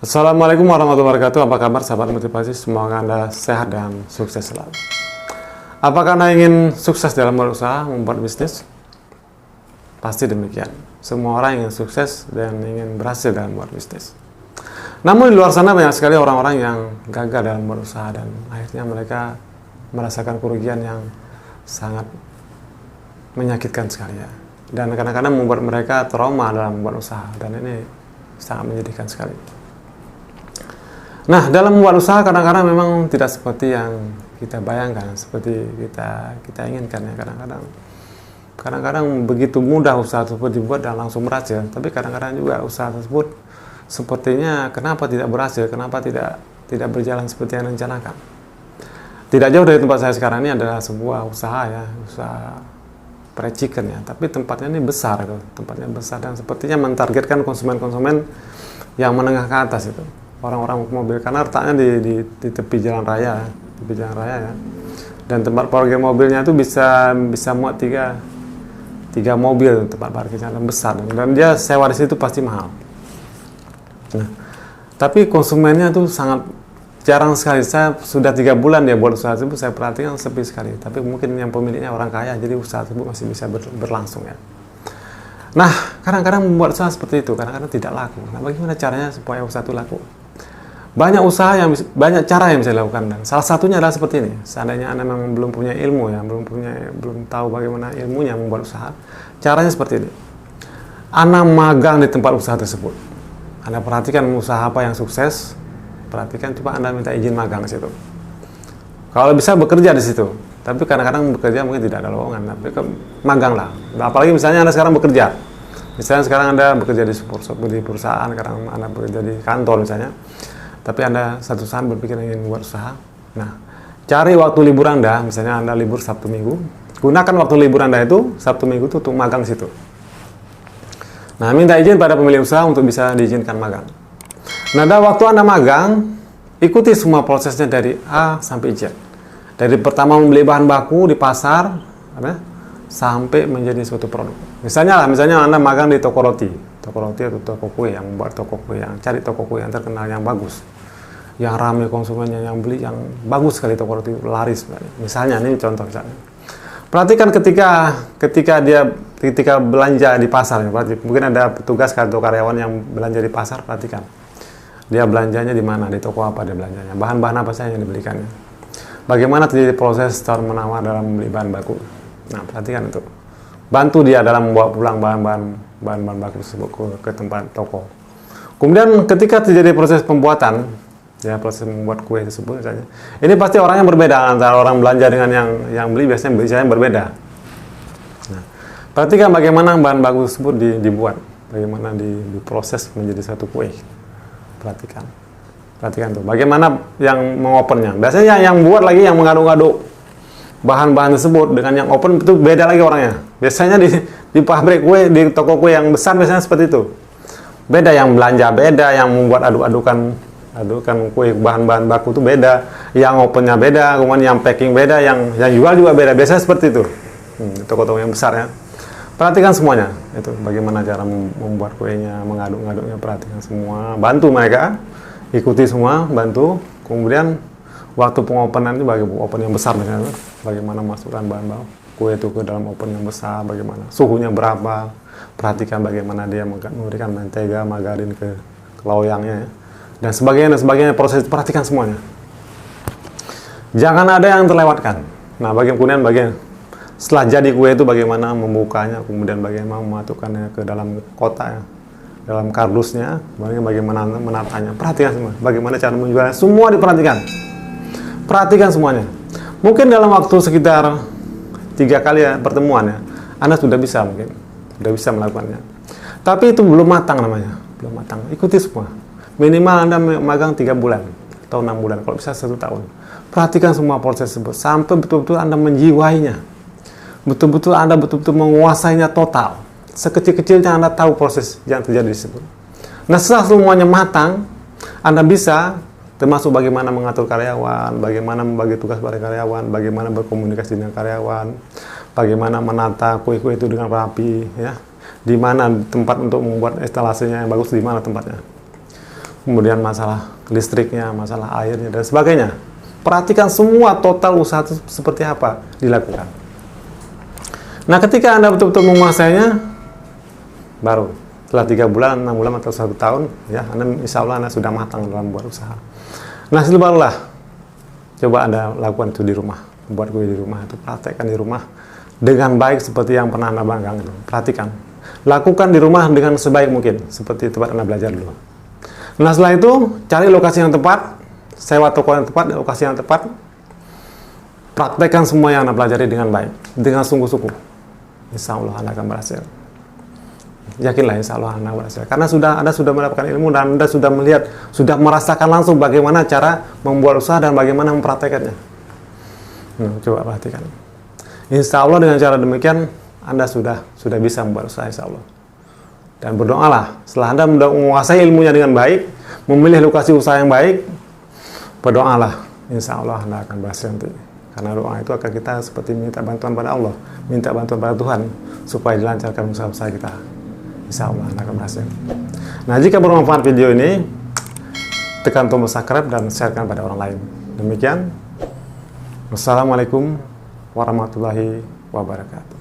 Assalamualaikum warahmatullahi wabarakatuh. Apa kabar sahabat motivasi? Semoga Anda sehat dan sukses selalu. Apakah Anda ingin sukses dalam berusaha membuat bisnis? Pasti demikian. Semua orang ingin sukses dan ingin berhasil dalam membuat bisnis. Namun di luar sana banyak sekali orang-orang yang gagal dalam berusaha dan akhirnya mereka merasakan kerugian yang sangat menyakitkan sekali ya. Dan kadang-kadang membuat mereka trauma dalam membuat usaha dan ini sangat menyedihkan sekali. Nah, dalam membuat usaha kadang-kadang memang tidak seperti yang kita bayangkan, seperti kita inginkan ya. Kadang-kadang begitu mudah usaha tersebut dibuat dan langsung berhasil, tapi kadang-kadang juga usaha tersebut sepertinya kenapa tidak berhasil, kenapa tidak berjalan seperti yang direncanakan. Tidak jauh dari tempat saya sekarang ini adalah sebuah usaha ya, usaha fried chicken ya, tapi tempatnya ini besar itu, tempatnya besar dan sepertinya mentargetkan konsumen-konsumen yang menengah ke atas itu. Orang-orang mobil karena letaknya di tepi jalan raya ya. Dan tempat parkir mobilnya itu bisa muat tiga mobil tempat parkirnya yang besar dan dia sewa di situ pasti mahal. Nah, tapi konsumennya itu sangat jarang sekali. Saya sudah 3 bulan dia buat usaha tersebut, saya perhatikan sepi sekali. Tapi mungkin yang pemiliknya orang kaya, jadi usaha tersebut masih bisa berlangsung ya. Nah, kadang-kadang membuat usaha seperti itu, kadang-kadang tidak laku. Nah, bagaimana caranya supaya usaha itu laku? Banyak cara yang bisa dilakukan dan salah satunya adalah seperti ini. Seandainya Anda memang belum punya ilmu ya, belum tahu bagaimana ilmunya membuat usaha, caranya seperti ini. Anda magang di tempat usaha tersebut. Anda perhatikan usaha apa yang sukses, perhatikan coba Anda minta izin magang di situ. Kalau bisa bekerja di situ, tapi kadang-kadang bekerja mungkin tidak ada lowongan, tapi maganglah. Apalagi misalnya Anda sekarang bekerja. Misalnya sekarang Anda bekerja di perusahaan, kadang Anda bekerja di kantor misalnya. Tapi Anda satu saat berpikir ingin membuat usaha. Nah, cari waktu libur Anda, misalnya Anda libur Sabtu Minggu, gunakan waktu libur Anda itu, Sabtu Minggu itu untuk magang di situ. Nah, minta izin pada pemilik usaha untuk bisa diizinkan magang. Nah, pada waktu Anda magang, ikuti semua prosesnya dari A sampai Z. Dari pertama membeli bahan baku di pasar, sampai menjadi suatu produk. Misalnya Anda magang di toko roti atau toko kue, yang membuat toko kue, yang cari toko kue yang terkenal, yang bagus, yang ramai konsumennya, yang beli, yang bagus sekali toko roti, laris misalnya. Ini contoh misalnya. Perhatikan ketika belanja di pasar, mungkin ada petugas atau karyawan yang belanja di pasar, perhatikan dia belanjanya di mana, di toko apa dia belanjanya, bahan-bahan apa saja yang dibelikannya, bagaimana terjadi proses tawar menawar dalam membeli bahan baku. Nah, perhatikan itu, bantu dia dalam membawa pulang bahan-bahan baku tersebut ke tempat toko. Kemudian ketika terjadi proses pembuatan, ya proses membuat kue tersebut misalnya, ini pasti orangnya berbeda antara orang belanja dengan yang beli, biasanya berbeda. Nah, perhatikan bagaimana bahan baku tersebut dibuat, bagaimana diproses menjadi satu kue. Perhatikan tuh, bagaimana yang mengopennya. Biasanya yang buat lagi yang mengaduk-aduk bahan-bahan tersebut dengan yang open itu beda lagi orangnya. Biasanya di pabrik kue, di toko kue yang besar biasanya seperti itu. Beda yang belanja, beda yang membuat adukan kue, bahan-bahan baku itu beda, yang opennya beda, kemudian yang packing beda, yang jual juga beda. Biasanya seperti itu. Toko-toko yang besar ya. Perhatikan semuanya. Itu bagaimana cara membuat kuenya, mengaduk-ngaduknya, perhatikan semua. Bantu mereka, ikuti semua, bantu. Kemudian waktu pengopenan itu open yang besar misalnya, bagaimana masukkan bahan kue itu ke dalam open yang besar, bagaimana suhunya berapa, perhatikan bagaimana dia memberikan mentega, margarin ke loyangnya ya. Dan sebagainya proses, perhatikan semuanya, jangan ada yang terlewatkan. Nah, bagian setelah jadi kue itu bagaimana membukanya, kemudian bagaimana memasukkannya ke dalam kotak ya, dalam kardusnya, bagaimana menatanya, perhatikan semua, bagaimana cara menjualnya, semua diperhatikan. Perhatikan semuanya. Mungkin dalam waktu sekitar 3 kali ya pertemuan ya, Anda sudah bisa melakukannya. Tapi itu belum matang namanya, belum matang. Ikuti semua. Minimal Anda magang 3 bulan atau 6 bulan, kalau bisa 1 tahun. Perhatikan semua proses tersebut sampai betul-betul Anda menjiwainya. Betul-betul Anda menguasainya total. Sekecil-kecilnya Anda tahu proses yang terjadi di situ. Nah, setelah semuanya matang, Anda bisa termasuk bagaimana mengatur karyawan, bagaimana membagi tugas pada karyawan, bagaimana berkomunikasi dengan karyawan, bagaimana menata kue-kue itu dengan rapi, ya, di mana tempat untuk membuat instalasinya yang bagus, di mana tempatnya. kemudian masalah listriknya, masalah airnya, dan sebagainya. Perhatikan semua total usaha itu seperti apa dilakukan. Nah, ketika Anda betul-betul menguasainya, baru setelah 3 bulan, 6 bulan, atau 1 tahun, ya, insya Allah Anda sudah matang dalam buat usaha. Nah, setelah barulah coba Anda lakukan itu di rumah. Buat kue di rumah, itu praktekkan di rumah dengan baik seperti yang pernah Anda banggakan itu. Perhatikan. Lakukan di rumah dengan sebaik mungkin, seperti tempat Anda belajar dulu. Nah, setelah itu, cari lokasi yang tepat, sewa toko yang tepat, lokasi yang tepat. Praktekkan semua yang Anda pelajari dengan baik, dengan sungguh-sungguh. Insya Allah Anda akan berhasil. Yakinlah, insya Allah Anda berhasil. Karena Anda sudah mendapatkan ilmu, dan Anda sudah melihat, sudah merasakan langsung bagaimana cara membuat usaha dan bagaimana mempraktekannya. Coba perhatikan. Insya Allah dengan cara demikian, Anda sudah bisa membuat usaha, insya Allah. Dan berdoalah, setelah Anda menguasai ilmunya dengan baik, memilih lokasi usaha yang baik, berdoalah, insya Allah Anda akan berhasil nanti. Karena doa itu akan kita seperti minta bantuan pada Allah, minta bantuan pada Tuhan, supaya dilancarkan usaha-usaha kita. Insya Allah Anda akan berhasil. Nah, jika bermanfaat video ini, tekan tombol subscribe dan sharekan pada orang lain. Demikian. Wassalamualaikum warahmatullahi wabarakatuh.